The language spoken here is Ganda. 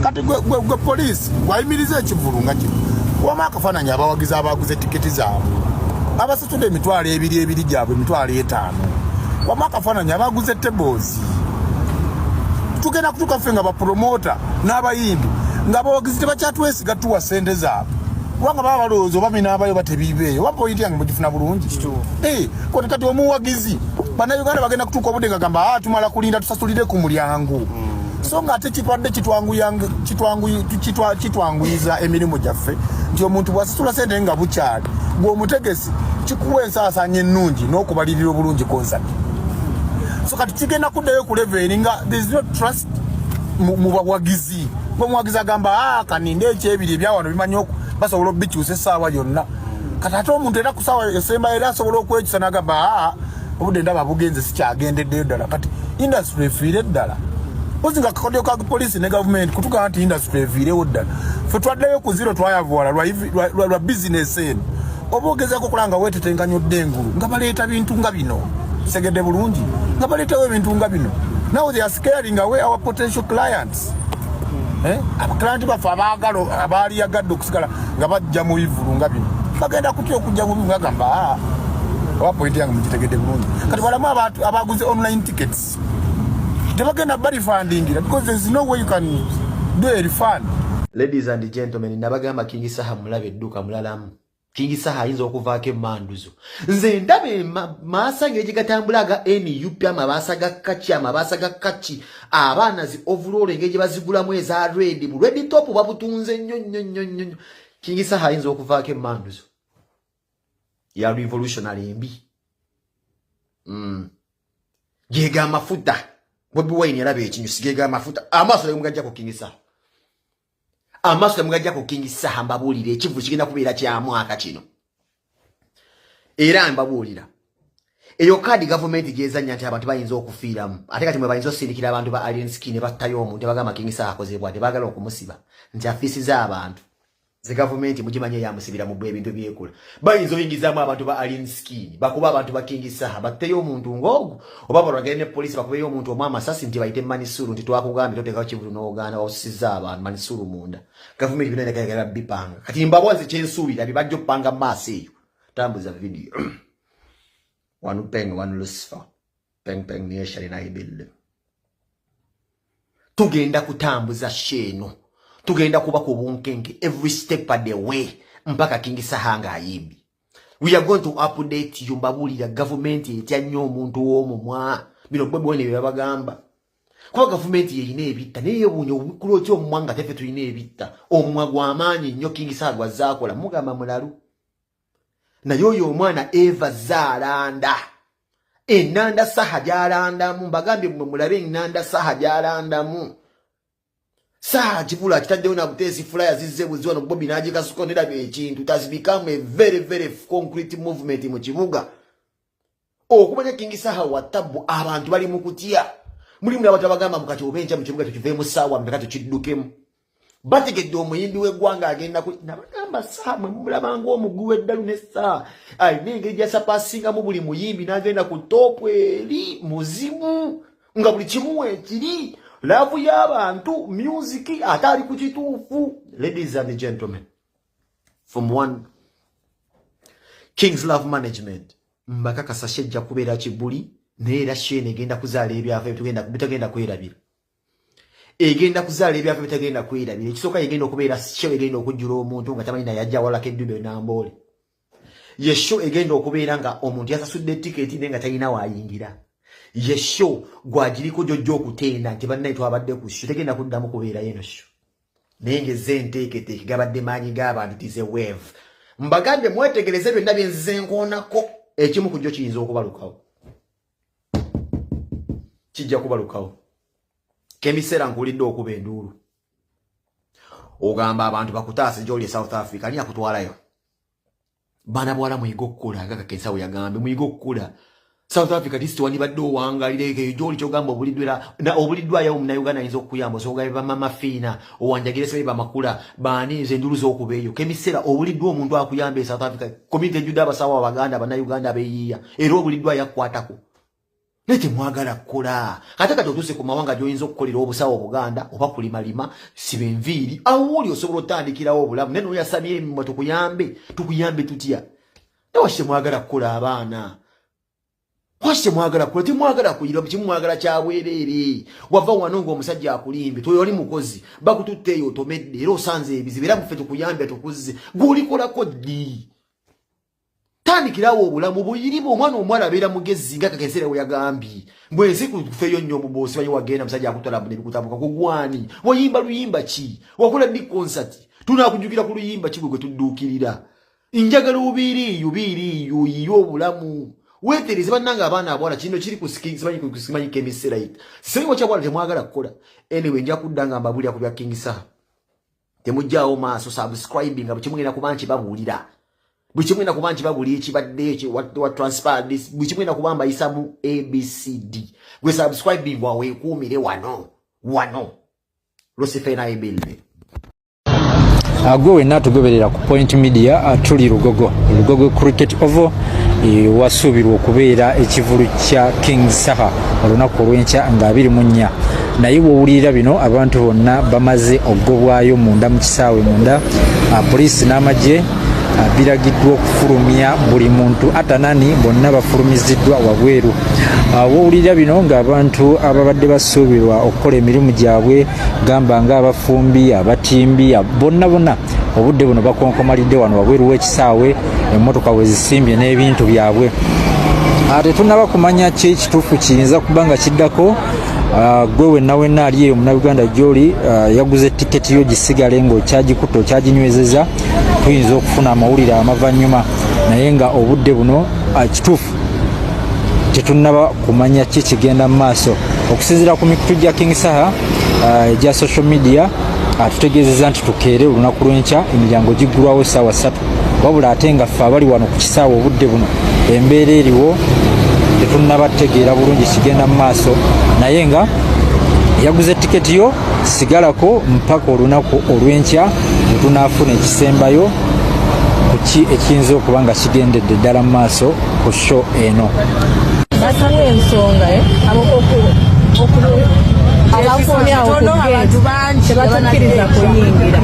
kati gwe police wayimiriza ekivulunga kino wama akafaananyi abawagizi abaguze tiketi zaabwe abasitudde emitwalo ebiri gyabwe emitwalo 5 wama akafaananyi abaguze tables tugenda kutuuka ffe nga bapromota n'abayimbi ng'abawagizi tebakyatwesiga tuwa ssente zaabwe kubanga baba balowooza oba minaabayo batebiibeeyo oba poyinti yange mugifuna bulungi kote kati omuwagizi bannayuganda bagenda kutuuka obudde nga gamba tumala kulinda tusasulire ku mulyango so ng'ate kitwadde kitwanguyiza emirimu gyaffe nti omuntu bw'asasula ssente nga bukyali gw'omutegesi kikuwa ensaasaanya ennungi n'okubalirira obulungi konsati so kati kigenda kuddayo ku level nga there's no trust mu bawagizi ng'omuwagizi agamba kaninde ekyebiri ebyawano bimanyi basobola obikyusa essaawa yonna kati ate omuntu era ku ssaawa esemba era asobola okwekyusa n'agamba obudde ndaba bugenze sikyagendeddeyo ddala kati industry efiire ddala ozi nga kakodyo ka poliisi ne gavumenti kutugaa nti industry eviirewo ddala ffe twaddeyo ku zero twayavuwala lwa bizinesi eno oba ogezaako okulanga weetetenganyodde engulu nga baleeta bintu nga bino segedde bulungi nga baleetawo ebintu nga bino now they are scaring away our potential clients abaklanti baffe abaagala abaali yagadde okusigala nga bajja mu bivulu nga bino bagenda kutya okujja mu bivu nga gamba oba pointi yange mugitegedde bulungi kati balamu abaguze online tickets tebagenda barifundingira because there is no way you can do a refund. Ladies and gentlemen, nabagamba King Saha mulabe edduuka mulalamu. King Saha ayinza okuvaako emmanduzo. Nze ndabe maasa ng'egigatambulaga NUP amabaasa ga kaki amabaasa ga kaki abaana zi overall engeri bazigulamu eza red top babutunze nnyo. King Saha ayinza okuvaako emmanduzo ya revolutionary embi. Gega amafuta Bobi Wine yalabe ekinyusi gega amafuta amaaso yamugajja ku King Saha. Amaso yamugajja ku King Saha mbabulire ekivu kigenda kubeera kya mwaka kino. Era mbabulira. Eyo kadi government gyezanya nti abantu bayinza okufiiramu. Ate kati mwe bayinza osindikira abantu ba alien skin battayo omuntu bagamba King Saha akozebwa tebagala okumusiba. Nti afisi z'abantu. Ze government mugimanye yamusibira mu ebintu byekola. Bayinza oyingizaamu abantu ba alien skin. Bakuba abantu ba King Saha battayo omuntu ng'ogu. Oba balwagire ne police bakubeyo omuntu omwama asasi nti bayite Manisuru nti twakugambye totekawo kivulu n'ogaana osizza abantu Manisuru munda. Government binene kayagala bipanga. Kati mbabozi kyensuubira bibajja okupanga maaso eyo. Tambuza video. Wanu peng wanu Lucifer. Peng ni eshali na ibille. Tugenda kutambuza sheno. Tugenda kuba ku bunkenke every step of the way mpaka King Saha nga ayimbi. We are going to update you mbabulira government etya nnyo omuntu w'omumwa. Bino Bobi Wine byabagamba. Kwa government yeyina ebitta naye bunyo obukulu kyo omwanga tefe tuyina ebitta. Omumwa gw'amaanyi nnyo King Saha gwazaakola mugamba mulalu. Na yoyo omwana Eva zaalanda. Enanda Saha gy'alandamu mbagambye mmwe mulabe enanda Saha gy'alandamu. Saha kibula kitaddewo na buteesi flyer zizze buziwa no Bobi n'agikasuko nerabe ekintu it has become a very concrete movement mu kibuga. Okumanya King Saha watabu abantu bali mu kutya. Muli muli abantu abagamba mukati obenja mu kibuga tukiveemu ssaawa mbeka tukiddukemu. Bategedde omuyimbi w'eggwanga agenda ku nabagamba Saha mwe mulaba ng'omugwi w'eddalu ne Saha ayina engeri gy'asapasingamu buli muyimbi n'agenda ku topu eri muzimu nga buli kimu ekiri. Love y'abantu music atali ku kituufu. Ladies and gentlemen, from one King's Love Management mbakakasa shejja kubeera kibuli neera shene egenda kuzaala ebyafa bitagenda kwerabira. Egenda kuzaala ebyafa bitagenda kwerabira. Ekisooka egenda okubeera show egenda okujjula omuntu nga tamanyi naye ajja walako eddube n'amboole. Ye show egenda okubeera nga omuntu yasasudde tiketi nenga talina waayingira. Yesho gwagiriko jojjo okutenda nti bannaye twabadde ku show tegenda kuddamu kubeera yeno show. Nenge zenteeketeke gabadde maanyi g'abantu tize wave. Mbagambye mwetegereze byonna bye nzize nkoonako ekimu ku jjo kiyinza okubalukawo. Kijja kubalukawo. Kemisera nkulidde okuba enduulu. Ogamba abantu bakutaase gy'oli e South Africa ani akutwalayo. Baana bwala muyiga okukola nga Kakensawo yagambe muyiga okukola. South Africa district wani baddo wangalire joli kyogamba obuliddwa ya Uganda ayinza okuyamba osobola ba mama fina owanjagire sebe bamakula baani nze ndulu z'okubeeyo kemisera obuliddwa omuntu akuyamba e South Africa community juda abasawo abaganda bana Uganda beyiya era obuliddwa yakwatako Nete mwagala kukola. Kata katotuse ku mawanga gy'oyinza okukolera obusawo Buganda oba kulimalima sibe enviiri. Awuli osobola otandikirawo obulamu. Neno yasamye emimwa tukuyambe tutya. Nawashe mwagala kukola abaana. Washe mwagala kukola timwagala kuyira kimwagala kyabwerere. Wava wano ng'omusajja akulimbe toyoli mukozi bakututteeyo otomedde era osanze ebizibu era muffe tukuyambe tukuzze gw'olikolako ddi. Tandikirawo obulamu buyirimu omwana omuwala abeera mugezi nga Kakensere we yagambye bwensi kufeeyo nnyo omubosi bayo wagenda musajja akutwala bune bikutambuka kugwani wayimba luyimba ki wakola ddi concert tunakujjukira ku luyimba ki gwe tudduukirira njagala ubiri yo obulamu wetereze bannanga abaana abawala kino kiri ku simanyi kemisera ita simanyi kyabwala temwagala kukola anyway nja kuddanga mbabulira ku bya King Saha temujjaawo maaso subscribing abo kimugenda kubanki babuulira Buchimwena kubanji babuli ekibadde wa transfer this buchimwena kubamba isamu ABCD gwe subscribing wawe kumire wano Rosifena ebelbe Gwe wenna tugoberera ku Point Media tuli Lugogo Cricket Oval wasuubirwa okubeera ekivulu kya King Saha olunaku olw'enkya nga 24 naye bw'owulira bino abantu bonna bamaze okugobwayo munda mu kisaawe munda poliisi n'amagye biragiddwa okufulumya buli muntu atanani bonna bafulumiziddwa wabweru wowulira bino ng'abantu ababadde basuubirwa okukola emirimu gyabwe gamba ng'abafumbi abatimbi bonna obudde buno bakonkomalidde wano wabweru w'ekisaawe emmotoka we zisimbye n'ebintu byabwe tetunnaba kumanya ki ekituufu kiyinza kuba nga kiddako gwe wenna ali eyo munnabuganda gy'oli yaguze tiketi yo gisigale ng'okyagikutte okyaginywezeza tuyinza okufuna amawulire amavannyuma naye nga obudde buno kituufu tetunnaba kumanya ki kigenda mu maaso okusinziira ku mikutu gya King Saha egya social media tutegeezezza nti tukeere olunaku lw'enkya emiryango giggulwawo essaawa 3 wabula ate nga ffe abali wano ku kisaawe obudde buno embeera eriwo tetunnaba tegeera bulungi kigenda mu maaso naye nga yaguze tiketi yo sigalako mpaka olunaku olw'enkya tetunaafuna ekisembayo kuki ekiyinza okuba nga kigendedde ddala mu maaso ku show eno batamu ensonga abakuumyawo ku gate tebatukkiriza kuyingira